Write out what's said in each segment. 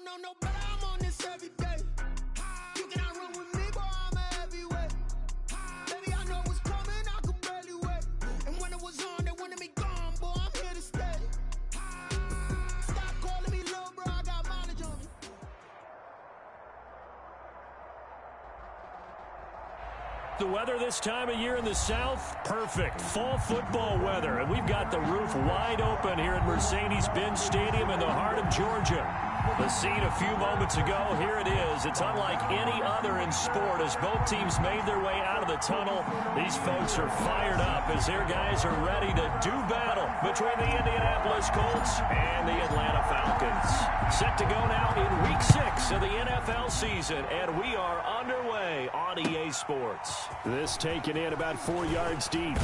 know no better, I'm on this every day. You cannot run with me, boy, I'm a heavyweight. Baby, I know what's coming, I could barely wait. And when it was on, they wanted me gone, boy, I'm here to stay. Stop calling me little bro, I got mileage on me. The weather this time of year in the South, perfect. Fall football weather. And we've got the roof wide open here at Mercedes-Benz Stadium in the heart of Georgia. The scene a few moments ago, here it is. It's unlike any other in sport as both teams made their way out of the tunnel. These folks are fired up as their guys are ready to do battle between the Indianapolis Colts and the Atlanta Falcons. Set to go now in Week 6 of the NFL season, and we are underway on EA Sports. This taken in about 4 yards deep.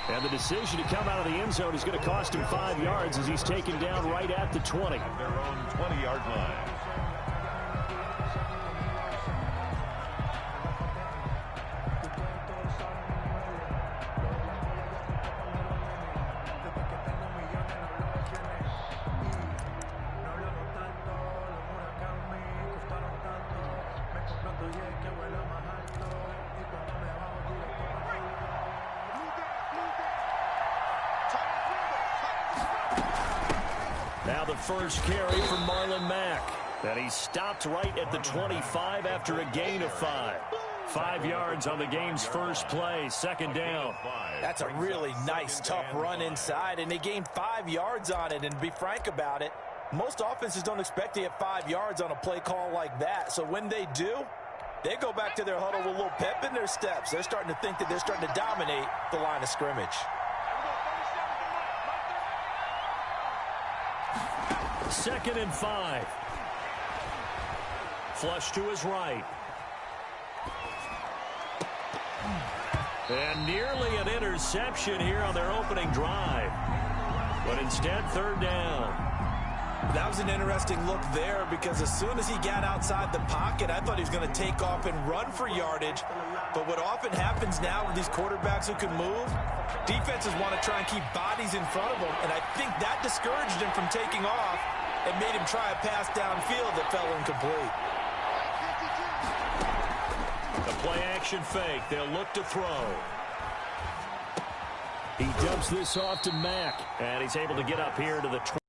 And the decision to come out of the end zone is going to cost him 5 yards as he's taken down right at the 20. Their own 20-yard line. Now the first carry from Marlon Mack. And he stopped right at the 25 after a gain of 5. 5 yards on the game's first play, second down. That's a really nice, tough run inside, and they gained 5 yards on it. And to be frank about it, most offenses don't expect to get 5 yards on a play call like that. So when they do, they go back to their huddle with a little pep in their steps. They're starting to think that they're starting to dominate the line of scrimmage. Second and 5. Flush to his right. And nearly an interception here on their opening drive. But instead, third down. That was an interesting look there because as soon as he got outside the pocket, I thought he was going to take off and run for yardage. But what often happens now with these quarterbacks who can move, defenses want to try and keep bodies in front of them. And I think that discouraged him from taking off and made him try a pass downfield that fell incomplete. The play-action fake. They'll look to throw. He dumps this off to Mack. And he's able to get up here to the 20.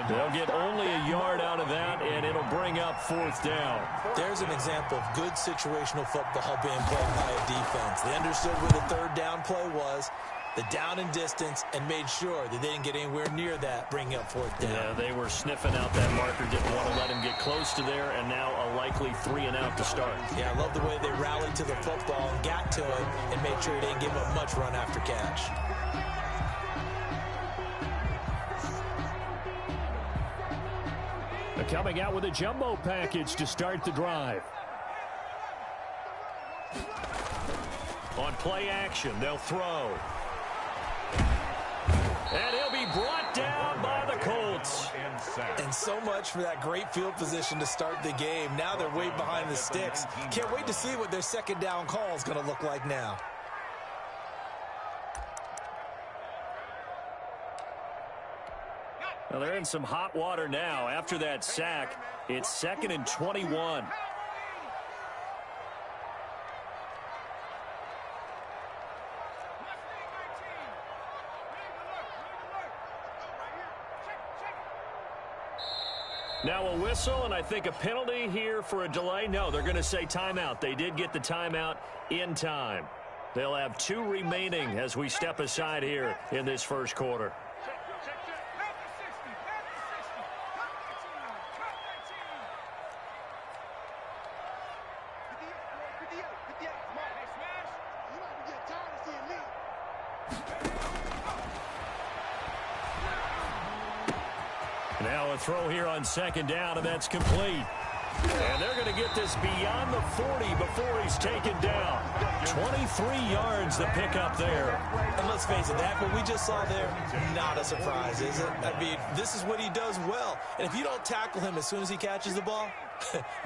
They'll get only a yard out of that, and it'll bring up fourth down. There's an example of good situational football being played by a defense. They understood where the third down play was, the down and distance, and made sure that they didn't get anywhere near that, bringing up fourth down. Yeah, they were sniffing out that marker, didn't want to let him get close to there, and now a likely 3-and-out to start. Yeah, I love the way they rallied to the football and got to it and made sure they didn't give up much run after catch. Coming out with a jumbo package to start the drive. On play action, they'll throw. And he'll be brought down by the Colts. And so much for that great field position to start the game. Now they're way behind the sticks. Can't wait to see what their second down call is going to look like now. Well, they're in some hot water now. After that sack, it's 2nd and 21. Now a whistle, and I think a penalty here for a delay. No, they're going to say timeout. They did get the timeout in time. They'll have 2 remaining as we step aside here in this first quarter. Now a throw here on second down, and that's complete. And they're going to get this beyond the 40 before he's taken down. 23 yards the pickup there. And let's face it, that what we just saw there, not a surprise, is it? I mean, this is what he does well. And if you don't tackle him as soon as he catches the ball,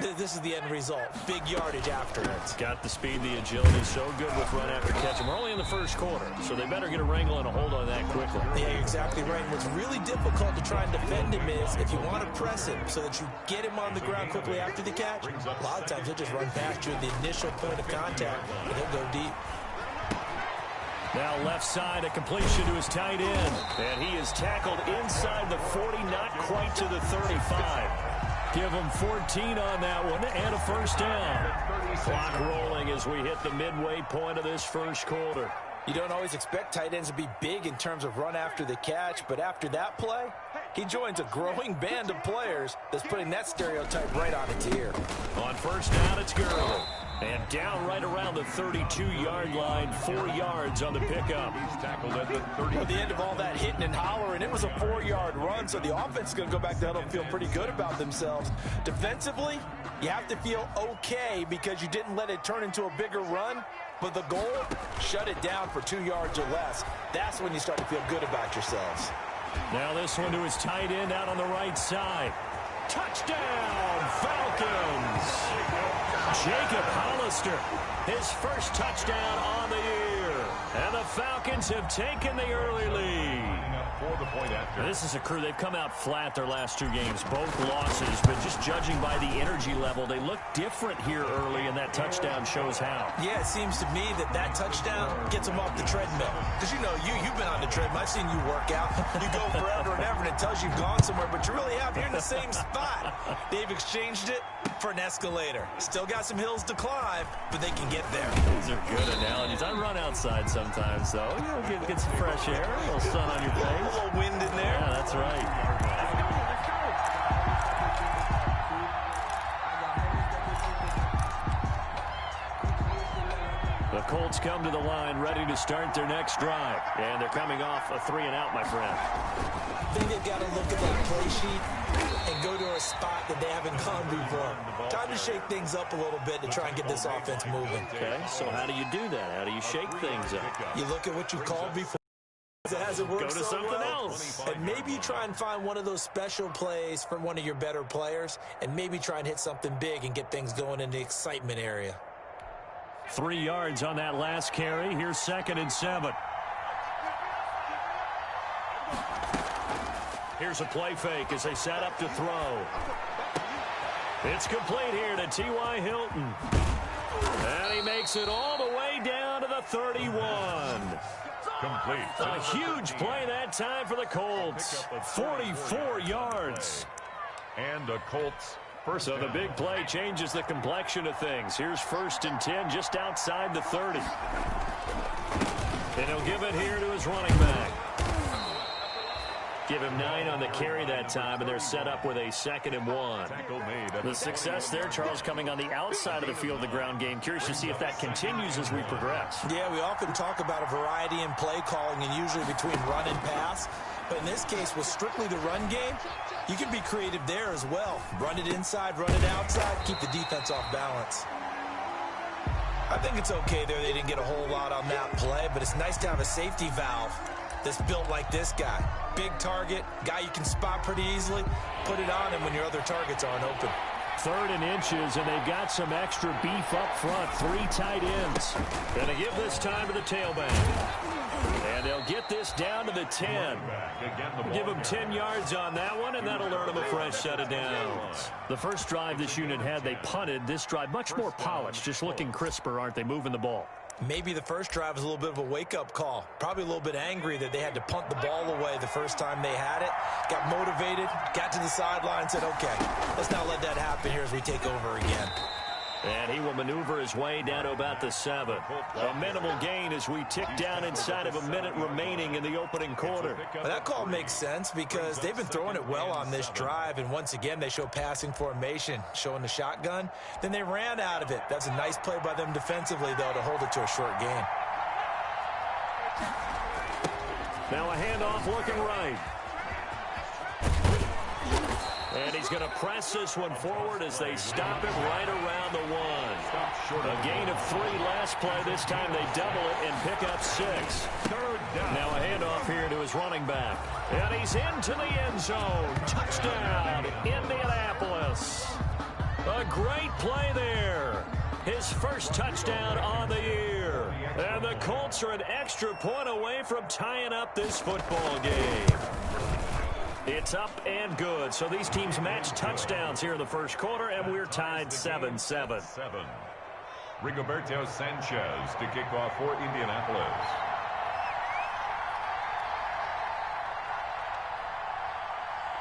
this is the end result. Big yardage afterwards. Got the speed, the agility, so good with run after catch. And we're only in the first quarter, so they better get a wrangle and a hold on that quickly. Yeah, you're exactly right. And what's really difficult to try and defend him is if you want to press him so that you get him on the ground quickly after the catch, a lot of times he'll just run past you at the initial point of contact, and he'll go deep. Now left side, a completion to his tight end. And he is tackled inside the 40, not quite to the 35. Give him 14 on that one and a first down. Clock rolling as we hit the midway point of this first quarter. You don't always expect tight ends to be big in terms of run after the catch, but after that play, he joins a growing band of players that's putting that stereotype right on its ear. On first down, it's Gurley. And down right around the 32-yard line, 4 yards on the pickup. He's tackled at the 30. At the end of all that hitting and hollering, it was a 4-yard run, so the offense is going to go back to huddle and feel pretty good about themselves. Defensively, you have to feel okay because you didn't let it turn into a bigger run, but the goal, shut it down for 2 yards or less. That's when you start to feel good about yourselves. Now this one to his tight end out on the right side. Touchdown, Falcons! Jacob Hollister, his first touchdown on the year. And the Falcons have taken the early lead. For the point after. This is a crew, they've come out flat their last 2 games, both losses, but just judging by the energy level, they look different here early, and that touchdown shows how. Yeah, it seems to me that touchdown gets them off the treadmill. Because you know, you've been on the treadmill. I've seen you work out. You go forever and ever, and it tells you you've gone somewhere, but you really have. You're in the same spot. They've exchanged it for an escalator. Still got some hills to climb, but they can get there. These are good analogies. I run outside sometimes, though. You know, get some fresh air, a little sun on your face. A little wind in there. Yeah, that's right. The Colts come to the line ready to start their next drive. And they're coming off a 3-and-out, my friend. I think they've got to look at that play sheet and go to a spot that they haven't gone before. Time to shake things up a little bit to try and get this offense moving. Okay, so how do you do that? How do you shake things up? You look at what you called before. It hasn't worked Go to so something well. else. And maybe you try and find one of those special plays from one of your better players, and maybe try and hit something big and get things going in the excitement area. 3 yards on that last carry. Here's 2nd and 7. Here's a play fake as they set up to throw. It's complete here to T.Y. Hilton. And he makes it all the way down to the 31. Complete. A huge play that time for the Colts. 44 yards. And the Colts first. So the big play changes the complexion of things. Here's 1st and 10 just outside the 30. And he'll give it here to his running back. Give him 9 on the carry that time, and they're set up with a 2nd and 1. The success there, Charles, coming on the outside of the field of the ground game. Curious to see if that continues as we progress. Yeah, we often talk about a variety in play calling and usually between run and pass. But in this case, with strictly the run game, you can be creative there as well. Run it inside, run it outside, keep the defense off balance. I think it's okay there. They didn't get a whole lot on that play, but it's nice to have a safety valve that's built like this guy. Big target, guy you can spot pretty easily. Put it on him when your other targets aren't open. 3rd and inches, and they've got some extra beef up front. 3 tight ends. Going to give this time to the tailback. And they'll get this down to the 10. Give them 10 yards on that one, and that'll earn them a fresh set of downs. The first drive this unit had, they punted. This drive, much more polished, just looking crisper, aren't they, moving the ball? Maybe the first drive was a little bit of a wake-up call. Probably a little bit angry that they had to punt the ball away the first time they had it. Got motivated, got to the sideline, said, okay, let's not let that happen here as we take over again. And he will maneuver his way down to about the 7. A minimal gain as we tick down inside of a minute remaining in the opening quarter. Well, that call makes sense because they've been throwing it well on this drive, and once again they show passing formation, showing the shotgun. Then they ran out of it. That's a nice play by them defensively, though, to hold it to a short gain. Now a handoff looking right. And he's going to press this one forward as they stop it right around the 1. A gain of 3 last play. This time they double it and pick up 6. Now a handoff here to his running back. And he's into the end zone. Touchdown, Indianapolis. A play there. His first touchdown on the year. And the Colts are an extra point away from tying up this football game. It's up and good. So these teams match touchdowns here in the first quarter, and we're tied 7-7. Rigoberto Sanchez to kick off for Indianapolis.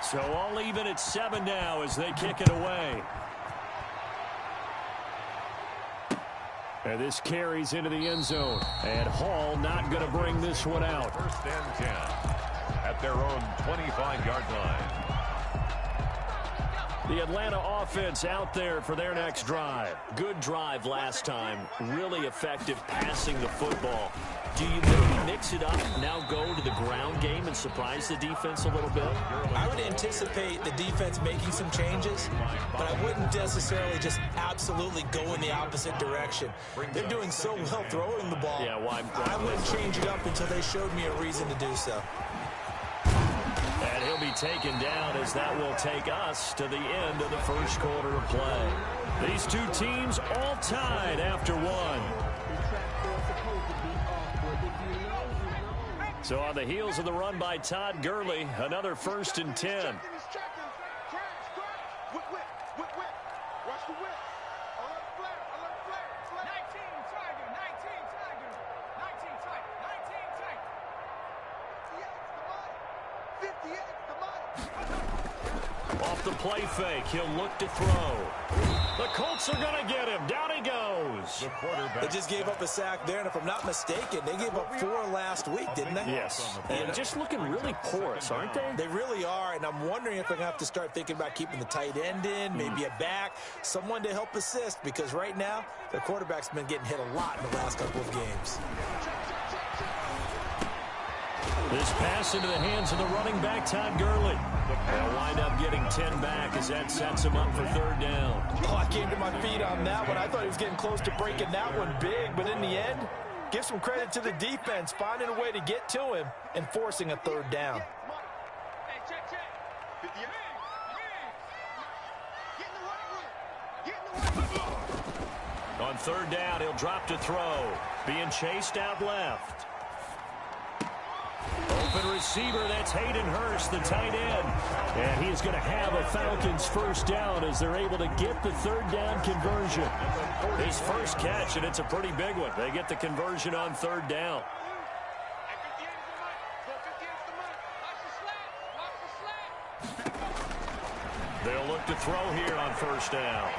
So all even at 7 now as they kick it away. And this carries into the end zone. And Hall not going to bring this one out. First and 10 at their own 25-yard line. The Atlanta offense out there for their next drive. Good drive last time. Really effective passing the football. Do you maybe mix it up, now go to the ground game and surprise the defense a little bit? I would anticipate the defense making some changes, but I wouldn't necessarily just absolutely go in the opposite direction. They're doing so well throwing the ball. Yeah, why? I wouldn't change it up until they showed me a reason to do so. And he'll be taken down as that will take us to the end of the first quarter of play. These two teams all tied after one. So on the heels of the run by Todd Gurley, another 1st and 10. Off the play fake, he'll look to throw. The Colts are going to get him. Down he goes. The quarterback. They just gave up a sack there, and if I'm not mistaken, they gave up 4 last week, didn't they? Yes. And just looking really porous, aren't they? They really are, and I'm wondering if they're going to have to start thinking about keeping the tight end in, maybe a back, someone to help assist, because right now, their quarterback's been getting hit a lot in the last couple of games. This pass into the hands of the running back, Todd Gurley. They'll wind up getting 10 back as that sets him up for 3rd down. Oh, I came to my feet on that one. I thought he was getting close to breaking that one big, but in the end, give some credit to the defense, finding a way to get to him and forcing a 3rd down. On 3rd down, he'll drop to throw. Being chased out left. Open receiver, that's Hayden Hurst, the tight end. And he is going to have a Falcons 1st down as they're able to get the 3rd down conversion. His first catch, and it's a pretty big one. They get the conversion on 3rd down. They'll look to throw here on 1st down.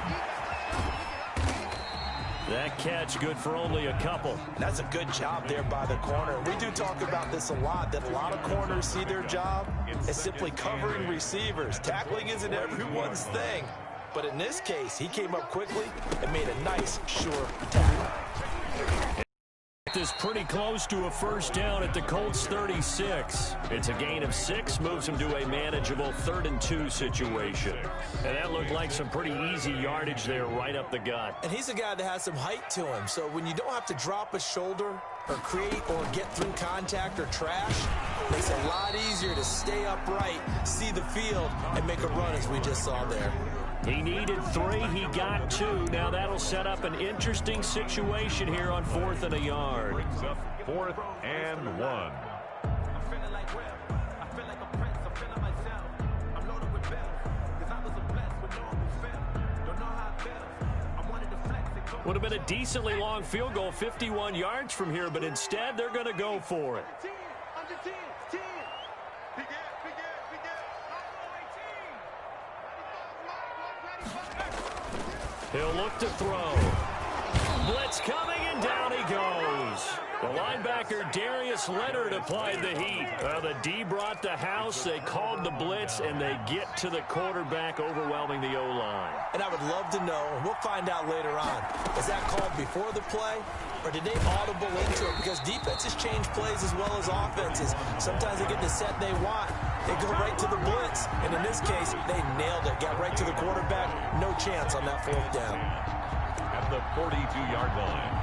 That catch good for only a couple. That's a good job there by the corner. We do talk about this a lot, that a lot of corners see their job as simply covering receivers. Tackling isn't everyone's thing. But in this case, he came up quickly and made a nice, sure tackle. This pretty close to a 1st down at the Colts 36. It's a gain of 6, moves them to a manageable 3rd and 2 situation. And that looked like some pretty easy yardage there right up the gut. And he's a guy that has some height to him, so when you don't have to drop a shoulder or create or get through contact or trash, it makes it a lot easier to stay upright, see the field, and make a run as we just saw there. He needed 3, he got 2. Now that'll set up an interesting situation here on 4th and a yard. Brings up 4th and 1. Would have been a decently long field goal, 51 yards from here, but instead they're going to go for it. He'll look to throw. Blitz coming, and down he goes. The linebacker, Darius Leonard, applied the heat. The D brought the house. They called the blitz, and they get to the quarterback, overwhelming the O-line. And I would love to know, and we'll find out later on, was that called before the play, or did they audible into it? Because defenses change plays as well as offenses. Sometimes they get the set they want. They go right to the blitz, and in this case, they nailed it. Got right to the quarterback. No chance on that 4th down. At the 42-yard line.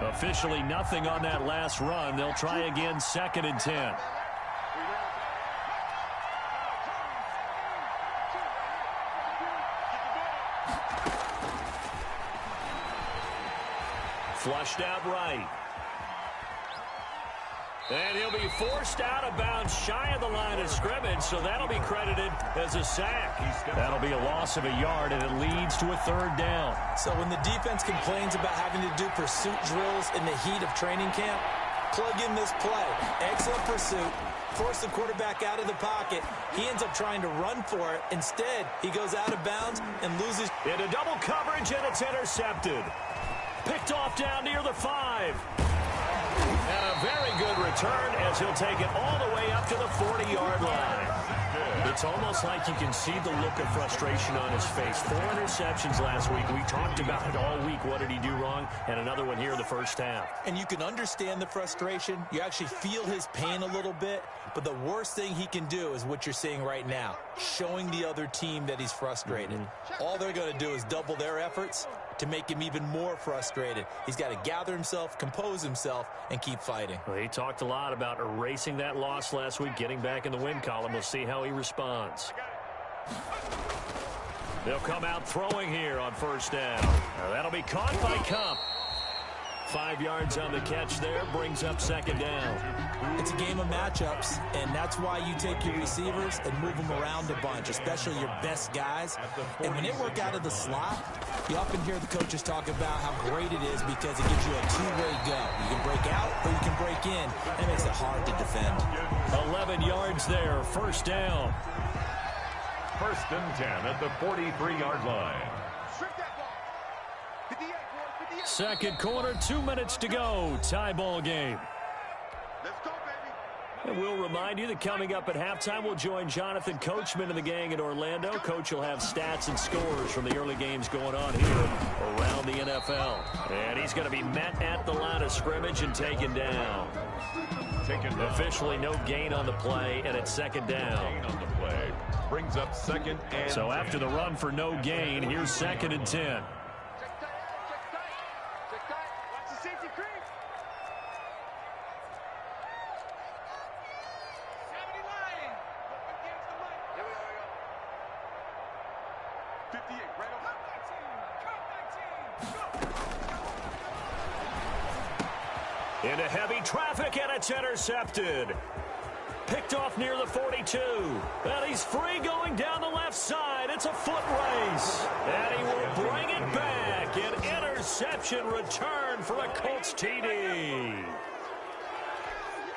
Officially nothing on that last run. They'll try again, 2nd and 10. Flushed out right. And he'll be forced out of bounds shy of the line of scrimmage, so that'll be credited as a sack. That'll be a loss of a yard, and it leads to a third down. So when the defense complains about having to do pursuit drills in the heat of training camp, plug in this play. Excellent pursuit. Force the quarterback out of the pocket. He ends up trying to run for it. Instead, he goes out of bounds and loses. Into double coverage, and it's intercepted. Picked off down near the 5. And a very good return as he'll take it all the way up to the 40-yard line. It's almost like you can see the look of frustration on his face. 4 interceptions last week. We talked about it all week. What did he do wrong? And another one here in the first half. And you can understand the frustration. You actually feel his pain a little bit. But the worst thing he can do is what you're seeing right now, showing the other team that he's frustrated. All they're going to do is double their efforts to make him even more frustrated. He's got to gather himself, compose himself, and keep fighting. Well, he talked a lot about erasing that loss last week, getting back in the win column. We'll see how he responds. They'll come out throwing here on first down. Now, that'll be caught by Cup. 5 yards on the catch there, brings up second down. It's a game of matchups, and that's why you take your receivers and move them around a bunch, especially your best guys. And when they work out of the slot, you often hear the coaches talk about how great it is because it gives you a two-way go. You can break out or you can break in. That makes it hard to defend. 11 yards there, first down. First and 10 at the 43-yard line. Second quarter, 2 minutes to go. Tie ball game. Let's go, baby. And we'll remind you that coming up at halftime, we'll join Jonathan Coachman and the gang in Orlando. Coach will have stats and scores from the early games going on here around the NFL. And he's going to be met at the line of scrimmage and taken down. Officially no gain on the play, and it's second down. Gain on the play. Brings up second and So after the run for no gain, here's second and 10. Into heavy traffic, and it's intercepted. Picked off near the 42. And he's free going down the left side. It's a foot race. And he will bring it back. An interception return for a Colts TD.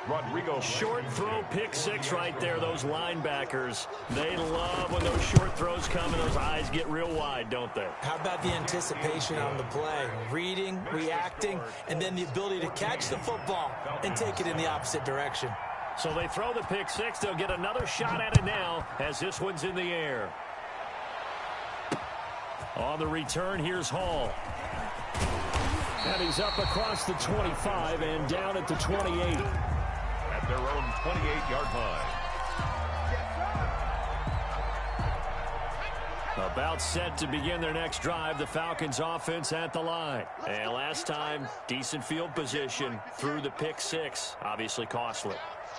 Rodrigo. Short throw, pick six right there. Those linebackers, they love when those short throws come and those eyes get real wide, don't they? How about the anticipation on the play? Reading, reacting, and then the ability to catch the football and take it in the opposite direction. So they throw the pick six. They'll get another shot at it now as this one's in the air. On the return, here's Hall. And he's up across the 25 and down at the 28. At their own 28-yard line. About set to begin their next drive, the Falcons offense at the line. And last time, decent field position through the pick six, obviously costly.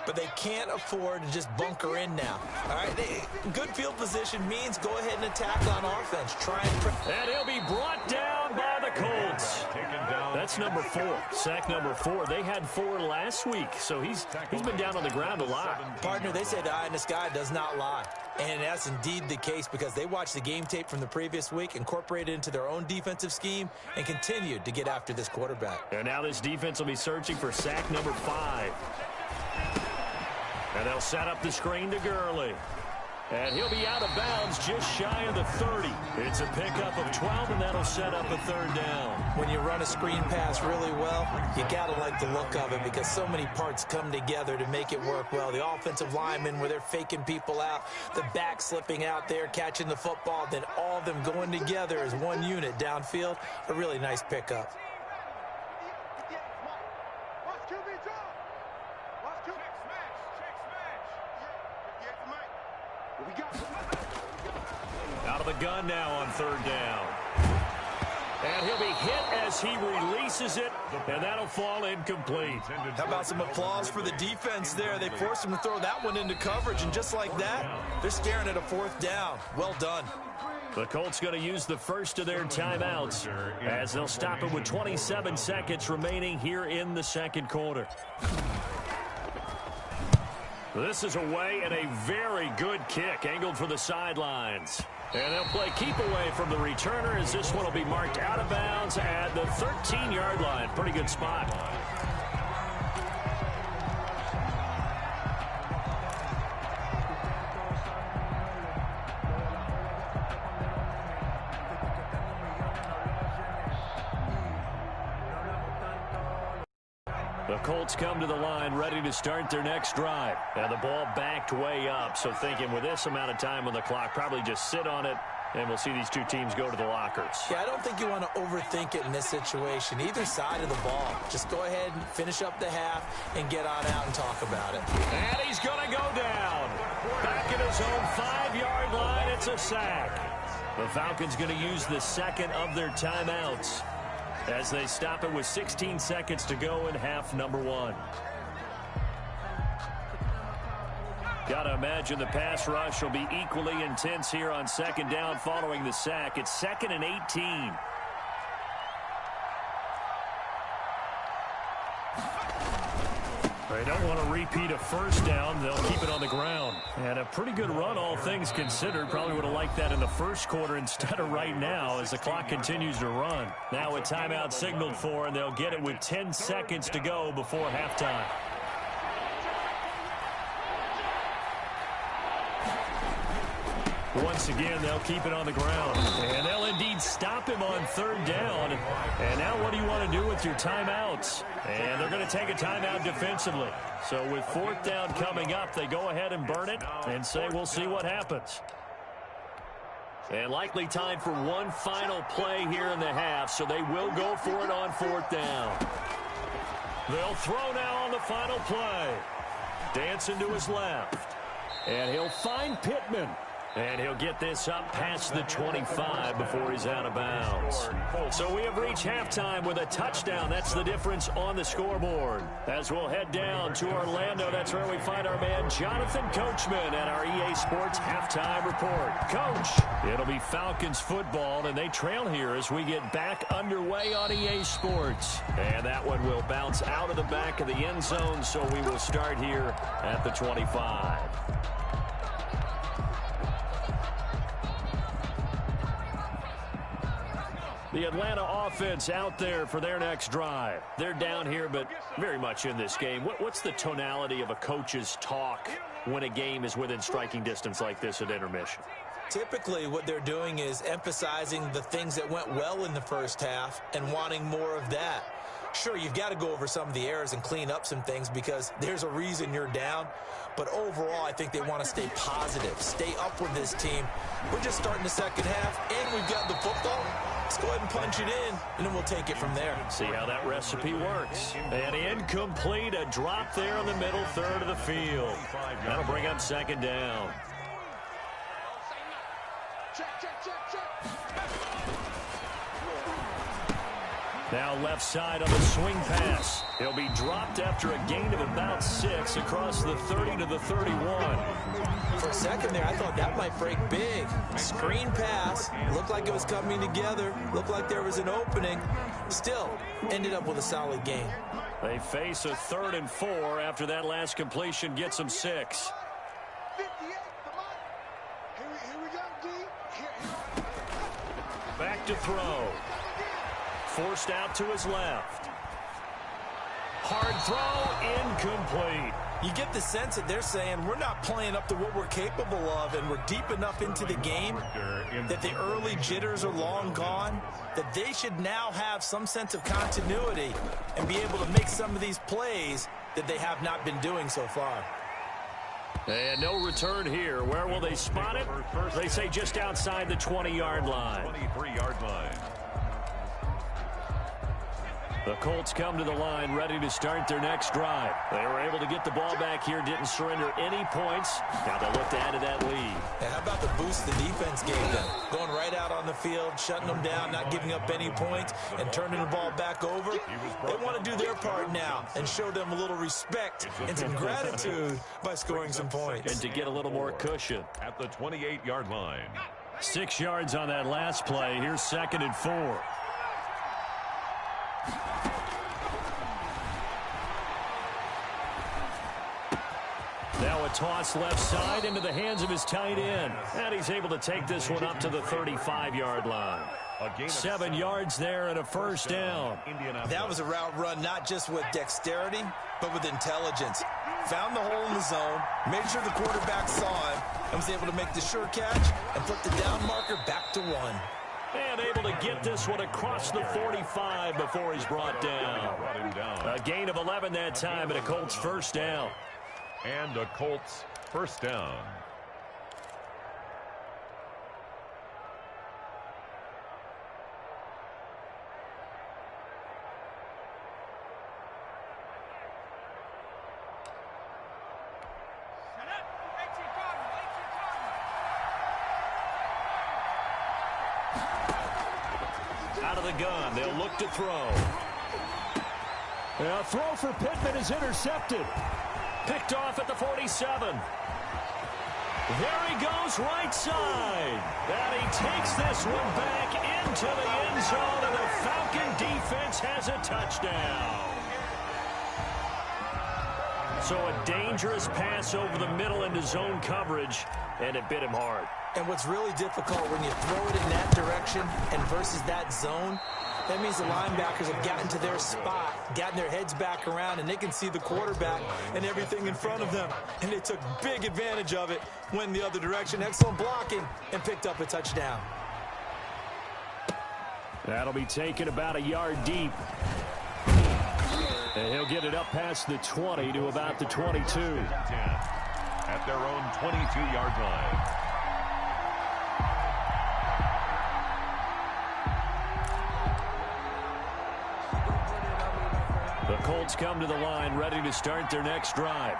But they can't afford to just bunker in now. All right, good field position means go ahead and attack on offense. And he'll be brought down by the Colts. That's number 4, sack number 4. They had 4 last week, so he's been down on the ground a lot. Partner, they say the eye in the sky does not lie. And that's indeed the case because they watched the game tape from the previous week, incorporated it into their own defensive scheme, and continued to get after this quarterback. And now this defense will be searching for sack number 5. And they'll set up the screen to Gurley. And he'll be out of bounds just shy of the 30. It's a pickup of 12, and that'll set up a third down. When you run a screen pass really well, you got to like the look of it because so many parts come together to make it work well. The offensive linemen where they're faking people out, the back slipping out there, catching the football, then all of them going together as one unit downfield. A really nice pickup. Out of the gun now on third down. And he'll be hit as he releases it, and that'll fall incomplete. How about some applause for the defense there? They forced him to throw that one into coverage, and just like that, they're staring at a fourth down. Well done. The Colts going to use the first of their timeouts as they'll stop it with 27 seconds remaining here in the second quarter. This is away and a very good kick angled for the sidelines. And they'll play keep away from the returner as this one will be marked out of bounds at the 13-yard line. Pretty good spot. The Colts come to the line ready to start their next drive. And the ball backed way up. So thinking with this amount of time on the clock, probably just sit on it, and we'll see these two teams go to the lockers. Yeah, I don't think you want to overthink it in this situation. Either side of the ball. Just go ahead and finish up the half and get on out and talk about it. And he's going to go down. Back at his own 5-yard line, it's a sack. The Falcons going to use the second of their timeouts as they stop it with 16 seconds to go in half number 1. Got to imagine the pass rush will be equally intense here on second down following the sack. It's 2nd and 18. They don't want to repeat a first down. They'll keep it on the ground. And a pretty good run, all things considered. Probably would have liked that in the first quarter instead of right now as the clock continues to run. Now a timeout signaled for, and they'll get it with 10 seconds to go before halftime. Once again, they'll keep it on the ground. And they'll indeed stop him on third down. And now what do you want to do with your timeouts? And they're going to take a timeout defensively. So with fourth down coming up, they go ahead and burn it and say we'll see what happens. And likely time for one final play here in the half, so they will go for it on fourth down. They'll throw now on the final play. Dancing to his left. And he'll find Pittman. And he'll get this up past the 25 before he's out of bounds. So we have reached halftime with a touchdown. That's the difference on the scoreboard. As we'll head down to Orlando, that's where we find our man Jonathan Coachman at our EA Sports Halftime Report. Coach, it'll be Falcons football, and they trail here as we get back underway on EA Sports. And that one will bounce out of the back of the end zone, so we will start here at the 25. The Atlanta offense out there for their next drive. They're down here, but very much in this game. What's the tonality of a coach's talk when a game is within striking distance like this at intermission? Typically, what they're doing is emphasizing the things that went well in the first half and wanting more of that. Sure, you've got to go over some of the errors and clean up some things because there's a reason you're down. But overall, I think they want to stay positive, stay up with this team. We're just starting the second half, and we've got the football. Let's go ahead and punch it in, and then we'll take it from there. See how that recipe works. And incomplete, a drop there in the middle third of the field. That'll bring up second down. Now left side on the swing pass. He'll be dropped after a gain of about 6 across the 30 to the 31. For a second there, I thought that might break big. Screen pass. Looked like it was coming together. Looked like there was an opening. Still, ended up with a solid gain. They face a 3rd and 4 after that last completion gets them 6. Back to throw. Forced out to his left. Hard throw, incomplete. You get the sense that they're saying we're not playing up to what we're capable of, and we're deep enough into the game that the early jitters are long gone, that they should now have some sense of continuity and be able to make some of these plays that they have not been doing so far. And no return here. Where will they spot it? They say just outside the 20-yard line. 23-yard line. The Colts come to the line ready to start their next drive. They were able to get the ball back here, didn't surrender any points. Now they look to add to that lead. And how about the boost the defense gave them? Going right out on the field, shutting them down, not giving up any points, and turning the ball back over. They want to do their part now and show them a little respect and some gratitude by scoring some points. And to get a little more cushion. At the 28-yard line. 6 yards on that last play. Here's 2nd and 4. Now a toss left side into the hands of his tight end. And he's able to take this one up to the 35-yard line. 7 yards there and a first down. That was a route run not just with dexterity, but with intelligence. Found the hole in the zone, made sure the quarterback saw him, and was able to make the sure catch and flip the down marker back to 1. And able to get this one across the 45 before he's brought down. A gain of 11 that time and a Colts first down. And a Colts first down. Out of the gun, they'll look to throw. A throw for Pittman is intercepted. Picked off at the 47. There he goes, right side. And he takes this one back into the end zone, and the Falcon defense has a touchdown. So a dangerous pass over the middle into zone coverage, and it bit him hard. And what's really difficult when you throw it in that direction and versus that zone, that means the linebackers have gotten to their spot, gotten their heads back around, and they can see the quarterback and everything in front of them. And they took big advantage of it, went the other direction. Excellent blocking, and picked up a touchdown. That'll be taken about a yard deep. And he'll get it up past the 20 to about the 22. At their own 22-yard line. The Colts come to the line, ready to start their next drive.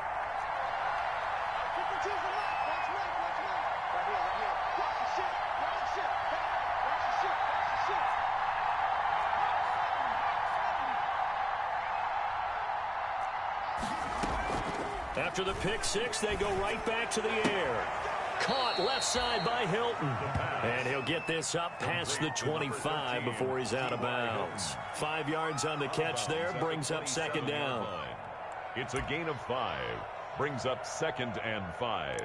After the pick six, they go right back to the air. Caught left side by Hilton. And he'll get this up past the 25 before he's out of bounds. 5 yards on the catch there, brings up 2nd down. It's a gain of 5. Brings up 2nd and 5.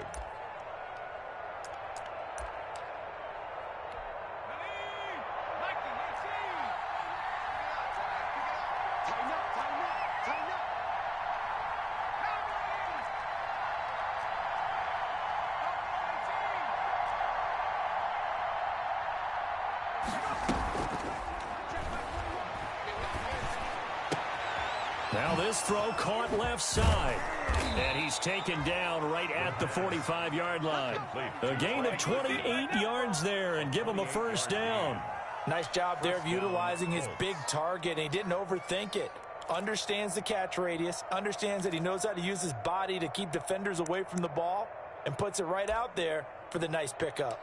Now this throw caught left side. And he's taken down right at the 45-yard line. A gain of 28 yards there and give him a first down. Nice job there of utilizing his big target, and he didn't overthink it. Understands the catch radius, understands that he knows how to use his body to keep defenders away from the ball, and puts it right out there for the nice pickup.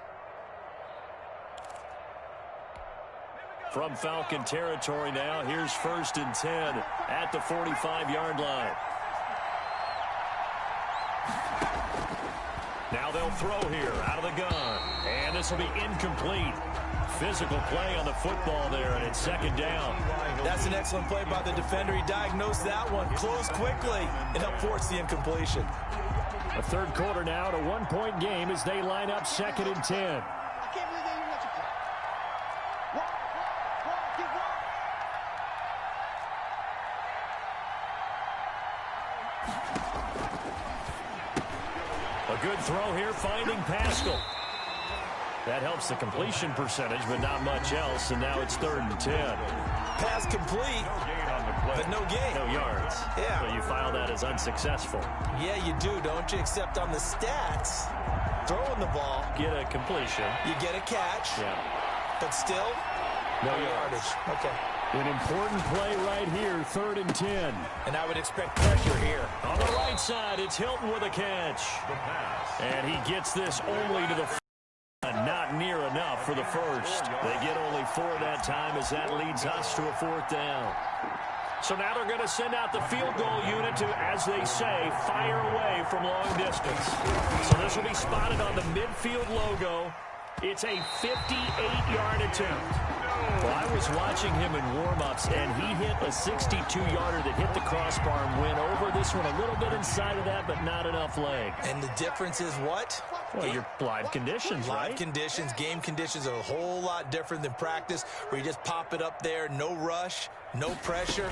From Falcon territory now, here's 1st and 10 at the 45-yard line. Now they'll throw here out of the gun. And this will be incomplete. Physical play on the football there, and it's 2nd down. That's an excellent play by the defender. He diagnosed that one, closed quickly, and helped force the incompletion. A third quarter now, at a 1-point game as they line up 2nd and 10. A good throw here, finding Pascal. That helps the completion percentage, but not much else, and now it's 3rd and 10. Pass complete, but no gain. No yards. Yeah. So you file that as unsuccessful. Yeah, you do, don't you? Except on the stats, throwing the ball. Get a completion. You get a catch. Yeah. But still, no yardage. Okay. An important play right here, 3rd and 10. And I would expect pressure here. On the right side, it's Hilton with a catch. And he gets this only to the not near enough for the first. They get only 4 that time as that leads us to a 4th down. So now they're going to send out the field goal unit to, as they say, fire away from long distance. So this will be spotted on the midfield logo. It's a 58-yard attempt. Well, I was watching him in warm-ups, and he hit a 62-yarder that hit the crossbar and went over this one a little bit inside of that, but not enough leg. And the difference is what? Well, your live conditions, right? Live conditions, game conditions are a whole lot different than practice, where you just pop it up there, no rush, no pressure.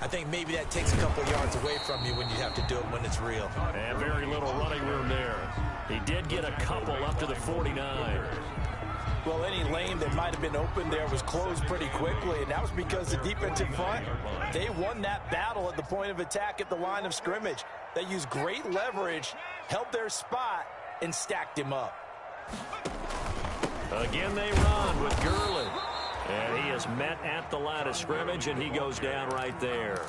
I think maybe that takes a couple yards away from you when you have to do it when it's real. And very little running room there. He did get a couple up to the 49. Well, any lane that might have been open there was closed pretty quickly, and that was because the defensive front, they won that battle at the point of attack at the line of scrimmage. They used great leverage, held their spot, and stacked him up. Again they run with Gurley. And he is met at the line of scrimmage, and he goes down right there.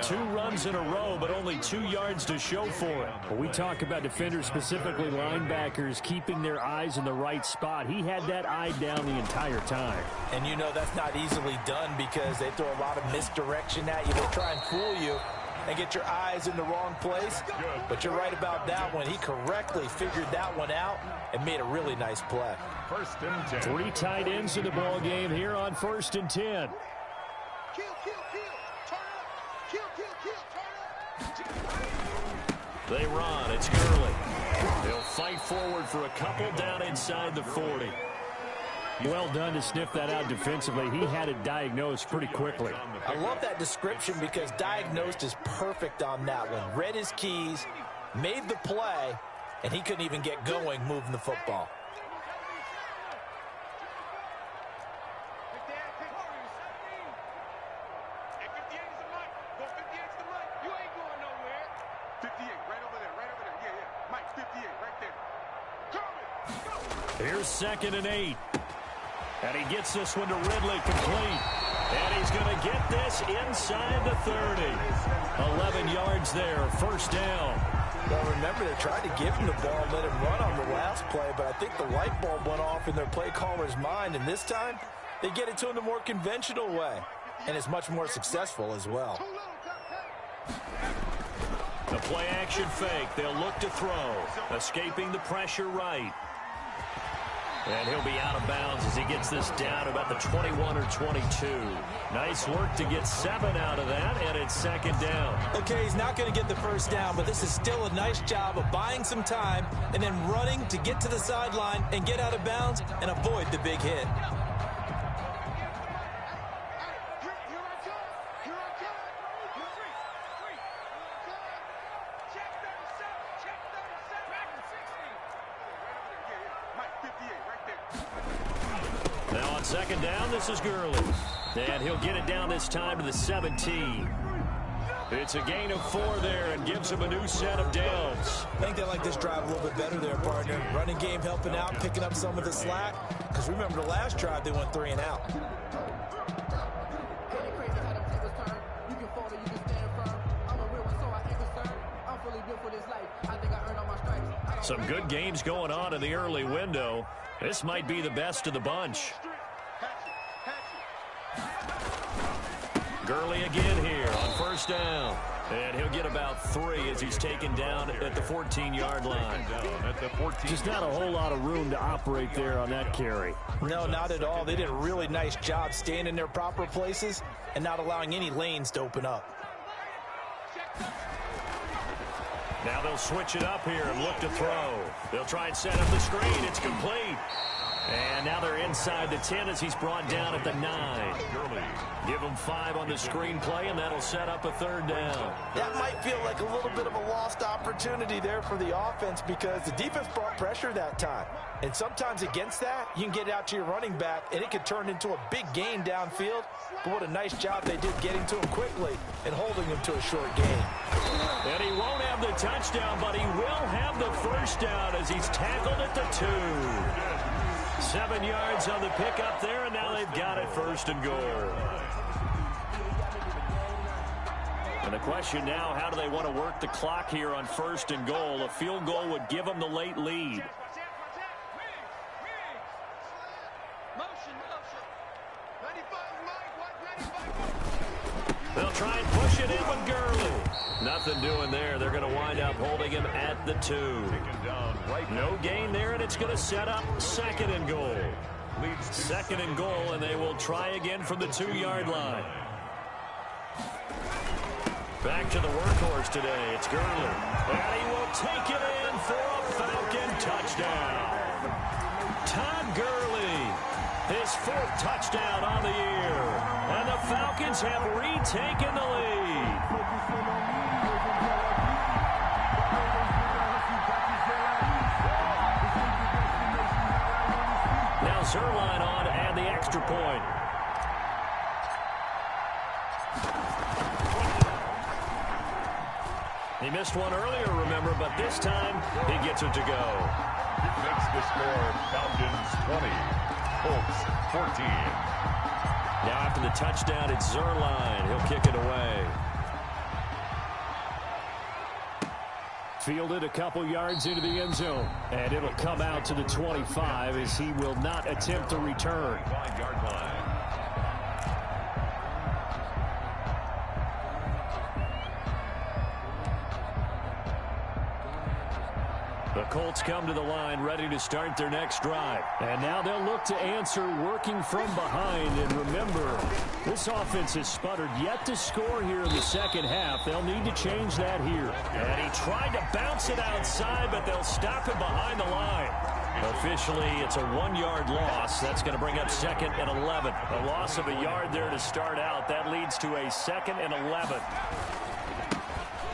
2 runs in a row, but only 2 yards to show for it. Well, we talk about defenders, specifically linebackers, keeping their eyes in the right spot. He had that eye down the entire time. And you know that's not easily done because they throw a lot of misdirection at you. They try and fool you and get your eyes in the wrong place. But you're right about that one. He correctly figured that one out and made a really nice play. 1st and 10. 3 tight ends in the ball game here on 1st and 10. They run. It's Gurley. They'll fight forward for a couple down inside the 40. Well done to sniff that out defensively. He had it diagnosed pretty quickly. I love that description because diagnosed is perfect on that one. Read his keys, made the play, and he couldn't even get going moving the football. Here's 2nd and 8. And he gets this one to Ridley complete. And he's going to get this inside the 30. 11 yards there, 1st down. Well, remember, they tried to give him the ball and let him run on the last play, but I think the light bulb went off in their play caller's mind, and this time they get it to him the more conventional way, and it's much more successful as well. The play action fake. They'll look to throw. Escaping the pressure right. And he'll be out of bounds as he gets this down about the 21 or 22. Nice work to get 7 out of that, and it's 2nd down. Okay, he's not going to get the 1st down, but this is still a nice job of buying some time and then running to get to the sideline and get out of bounds and avoid the big hit. Now on 2nd down, this is Gurley. And he'll get it down this time to the 17. It's a gain of 4 there and gives him a new set of downs. I think they like this drive a little bit better there, partner. Running game helping out, picking up some of the slack. Because remember the last drive, they went 3 and out. Some good games going on in the early window. This might be the best of the bunch. Gurley again here on 1st down. And he'll get about 3 as he's taken down at the 14-yard line. Just not a whole lot of room to operate there on that carry. No, not at all. They did a really nice job staying in their proper places and not allowing any lanes to open up. Now they'll switch it up here and look to throw. They'll try and set up the screen. It's complete. And now they're inside the 10 as he's brought down at the 9. Give him 5 on the screenplay, and that'll set up a 3rd down. That might feel like a little bit of a lost opportunity there for the offense because the defense brought pressure that time. And sometimes against that, you can get it out to your running back, and it could turn into a big gain downfield. But what a nice job they did getting to him quickly and holding him to a short gain. And he won't have the touchdown, but he will have the 1st down as he's tackled at the 2. 7 yards on the pickup there, and now they've got it 1st and goal. And the question now, how do they want to work the clock here on 1st and goal? A field goal would give them the late lead. They'll try and push it in with Gurley. Nothing doing there. They're going to wind up holding him at the 2. No gain there, and it's going to set up 2nd and goal. 2nd and goal, and they will try again from the 2-yard line. Back to the workhorse today. It's Gurley. And he will take it in for a Falcon touchdown. Todd Gurley, his 4th touchdown on the year. And the Falcons have retaken the lead. Now Zerline on and the extra point. He missed one earlier, remember, but this time he gets it to go. Makes the score Falcons 20, Colts 14. Now after the touchdown, it's Zerline. He'll kick it away. Fielded a couple yards into the end zone. And it'll come out to the 25 as he will not attempt to return. 5-yard line. The Colts come to the line ready to start their next drive. And now they'll look to answer working from behind. And remember, this offense has sputtered yet to score here in the second half. They'll need to change that here. And he tried to bounce it outside, but they'll stop him behind the line. Officially, it's a 1-yard loss. That's going to bring up 2nd and 11. A loss of a yard there to start out. That leads to a 2nd and 11.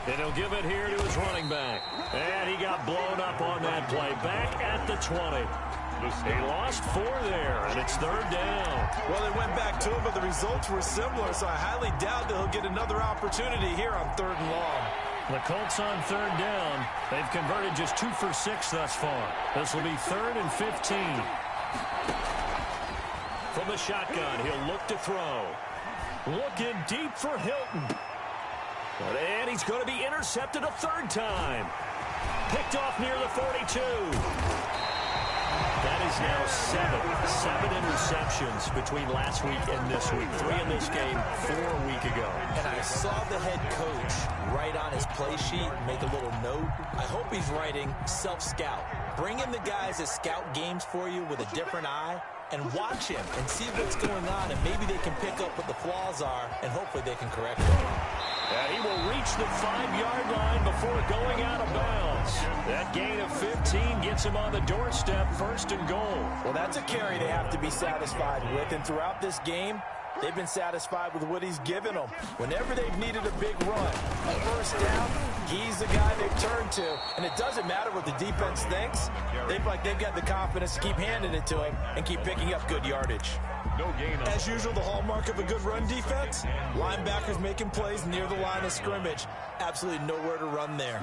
And he'll give it here to his running back. And he got blown up on that play. Back at the 20. He lost 4 there, and it's 3rd down. Well, they went back to it, but the results were similar, so I highly doubt that he'll get another opportunity here on 3rd and long. The Colts on 3rd down. They've converted just 2 for 6 thus far. This will be 3rd and 15. From the shotgun, he'll look to throw. Looking deep for Hilton. And he's going to be intercepted a 3rd time. Picked off near the 42. That is now 7 interceptions between last week and this week. 3 in this game, 4 a week ago. And I saw the head coach write on his play sheet, make a little note. I hope he's writing self-scout. Bring in the guys that scout games for you with a different eye and watch him and see what's going on, and maybe they can pick up what the flaws are, and hopefully they can correct them. And he will reach the 5-yard line before going out of bounds. That gain of 15 gets him on the doorstep, 1st and goal. Well, that's a carry they have to be satisfied with, and throughout this game, they've been satisfied with what he's given them. Whenever they've needed a big run, a 1st down, he's the guy they've turned to. And it doesn't matter what the defense thinks. They've got the confidence to keep handing it to him and keep picking up good yardage. No gain on. As usual, the hallmark of a good run defense, linebackers making plays near the line of scrimmage. Absolutely nowhere to run there.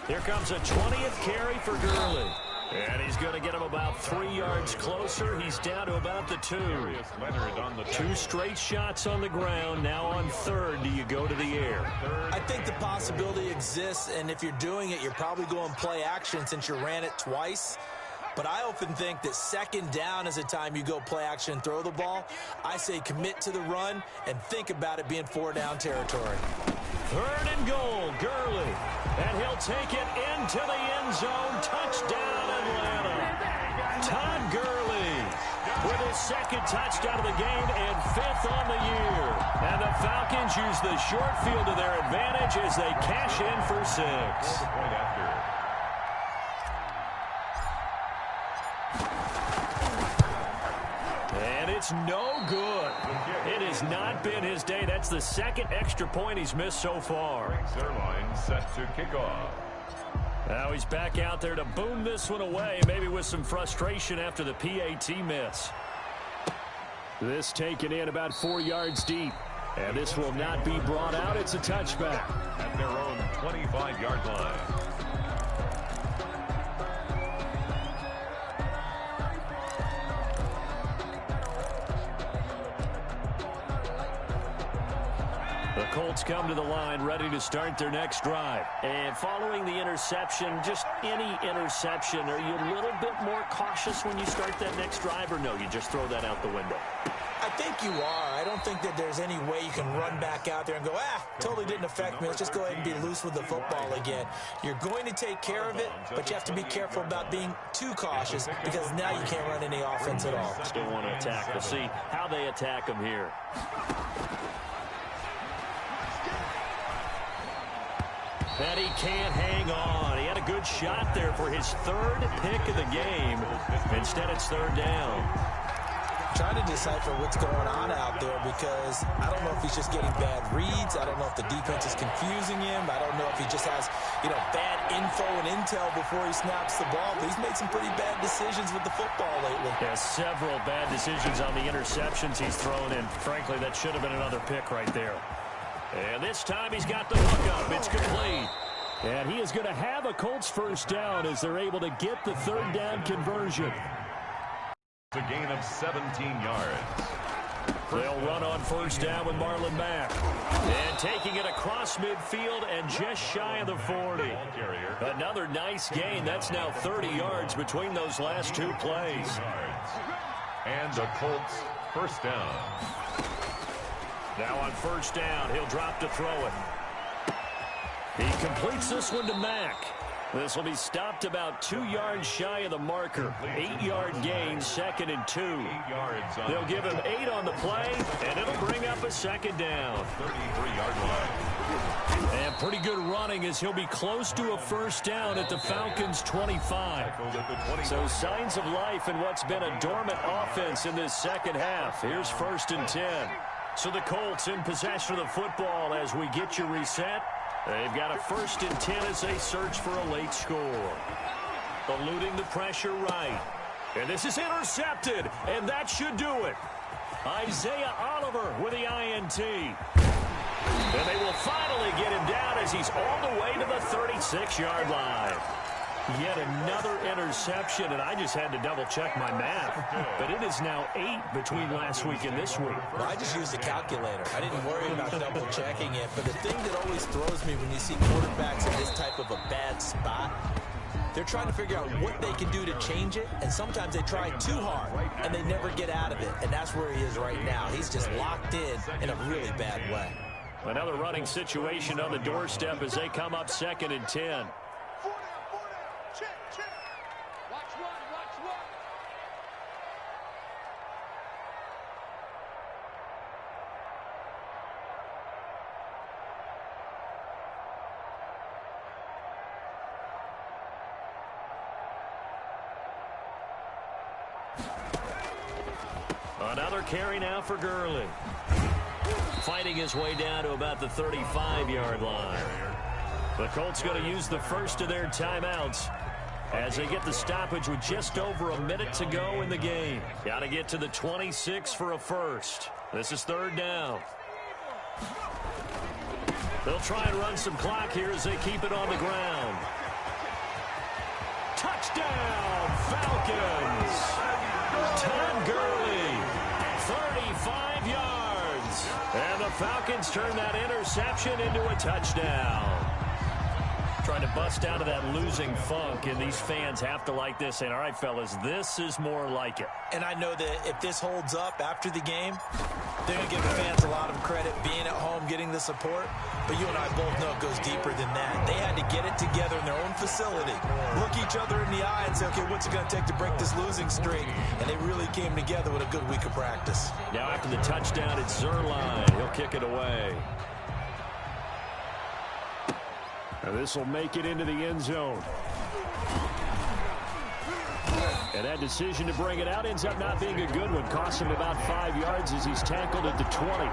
Here comes a 20th carry for Gurley. And he's going to get him about 3 yards closer. He's down to about the 2. 2 straight shots on the ground. Now on 3rd, do you go to the air? I think the possibility exists, and if you're doing it, you're probably going play action since you ran it twice. But I often think that 2nd down is a time you go play action and throw the ball. I say commit to the run and think about it being 4-down territory. 3rd and goal, Gurley. And he'll take it into the end zone. Touchdown, Atlanta. Todd Gurley with his 2nd touchdown of the game and 5th on the year. And the Falcons use the short field to their advantage as they cash in for 6. And it's no good. It has not been his day. That's the 2nd extra point he's missed so far. Zerline set to kick off. Now he's back out there to boom this one away, maybe with some frustration after the PAT miss. This taken in about 4 yards deep. And this will not be brought out. It's a touchback. At their own 25-yard line. The Colts come to the line ready to start their next drive. And following the interception, just any interception, are you a little bit more cautious when you start that next drive, or no, you just throw that out the window? I think you are. I don't think that there's any way you can run back out there and go, totally didn't affect me. Let's just go ahead and be loose with the football again. You're going to take care of it, but you have to be careful about being too cautious because now you can't run any offense at all. Still want to attack. We'll see how they attack him here. And he can't hang on. He had a good shot there for his third pick of the game. Instead, it's third down. Trying to decipher what's going on out there because I don't know if he's just getting bad reads. I don't know if the defense is confusing him. I don't know if he just has, bad info and intel before he snaps the ball. But he's made some pretty bad decisions with the football lately. Yeah, several bad decisions on the interceptions he's thrown in. Frankly, that should have been another pick right there. And this time he's got the hook up. It's complete. And he is going to have a Colts first down as they're able to get the third down conversion. A gain of 17 yards. They'll run on first down with Marlon Mack. And taking it across midfield and just shy of the 40. Another nice gain. That's now 30 yards between those last two plays. And the Colts first down. Now on first down, he'll drop to throw it. He completes this one to Mack. This will be stopped about 2 yards shy of the marker. 8-yard gain, 2nd and 2. They'll give him 8 on the play, and it'll bring up a second down. 33-yard line. And pretty good running as he'll be close to a first down at the Falcons' 25. So signs of life in what's been a dormant offense in this second half. Here's 1st and 10. So the Colts in possession of the football as we get you reset. They've got a 1st and 10 as they search for a late score. Eluding the pressure right. And this is intercepted, and that should do it. Isaiah Oliver with the INT. And they will finally get him down as he's all the way to the 36-yard line. Yet another interception, and I just had to double-check my math. But it is now 8 between last week and this week. Well, I just used a calculator. I didn't worry about double-checking it. But the thing that always throws me when you see quarterbacks in this type of a bad spot, they're trying to figure out what they can do to change it, and sometimes they try too hard, and they never get out of it. And that's where he is right now. He's just locked in a really bad way. Another running situation on the doorstep as they come up 2nd and 10. Another carry now for Gurley. Fighting his way down to about the 35-yard line. The Colts going to use the first of their timeouts as they get the stoppage with just over a minute to go in the game. Got to get to the 26 for a first. This is 3rd down. They'll try and run some clock here as they keep it on the ground. Touchdown, Falcons! Todd Gurley, 35 yards. And the Falcons turn that interception into a touchdown. Trying to bust out of that losing funk, and these fans have to like this. And all right, fellas, this is more like it. And I know that if this holds up after the game, they're going to give the fans a lot of credit being at home, getting the support. But you and I both know it goes deeper than that. They had to get it together in their own facility, look each other in the eye and say, okay, what's it going to take to break this losing streak? And they really came together with a good week of practice. Now after the touchdown, it's Zerline. He'll kick it away. And this will make it into the end zone. And that decision to bring it out ends up not being a good one. Costs him about 5 yards as he's tackled at the 20.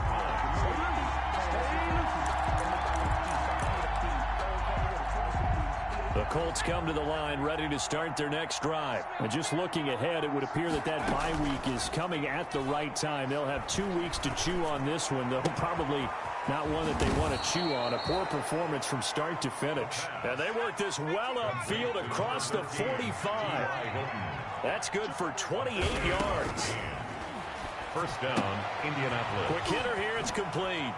The Colts come to the line ready to start their next drive. And just looking ahead, it would appear that that bye week is coming at the right time. They'll have 2 weeks to chew on this one, though probably not one that they want to chew on. A poor performance from start to finish. And they work this well upfield across the 45. That's good for 28 yards. first down, Indianapolis. Quick hitter here. It's complete.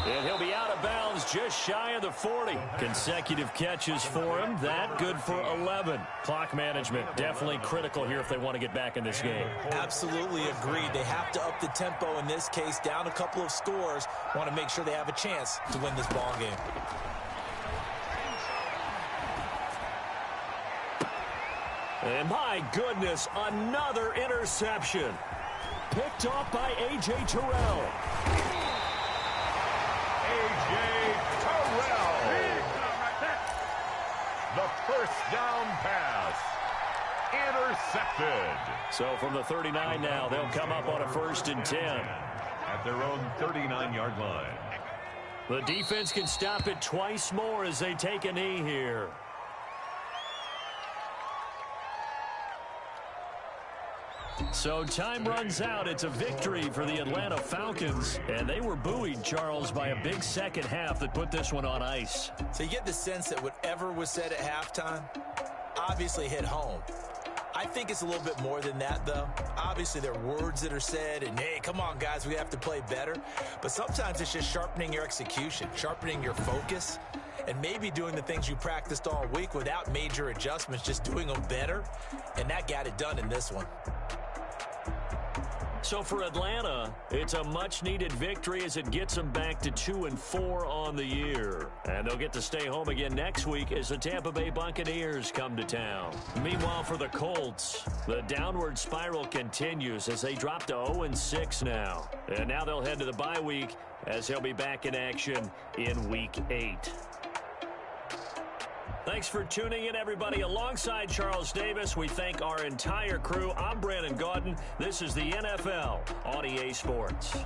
And he'll be out of bounds just shy of the 40. Consecutive catches for him. That good for 11. Clock management definitely critical here if they want to get back in this game. Absolutely agreed. They have to up the tempo in this case. Down a couple of scores. Want to make sure they have a chance to win this ball game. And my goodness, another interception. Picked off by A.J. Terrell. A.J. Terrell. The first down pass. Intercepted. So from the 39 now, they'll come up on a 1st and 10. At their own 39-yard line. The defense can stop it twice more as they take a knee here. So time runs out. It's a victory for the Atlanta Falcons. And they were buoyed, Charles, by a big second half that put this one on ice. So you get the sense that whatever was said at halftime obviously hit home. I think it's a little bit more than that, though. Obviously, there are words that are said, and, hey, come on, guys, we have to play better. But sometimes it's just sharpening your execution, sharpening your focus, and maybe doing the things you practiced all week without major adjustments, just doing them better. And that got it done in this one. So for Atlanta, it's a much-needed victory as it gets them back to 2-4 on the year. And they'll get to stay home again next week as the Tampa Bay Buccaneers come to town. Meanwhile, for the Colts, the downward spiral continues as they drop to 0-6 now. And now they'll head to the bye week as they'll be back in action in Week 8. Thanks for tuning in, everybody. Alongside Charles Davis, we thank our entire crew. I'm Brandon Gaudin. This is the NFL on EA Sports.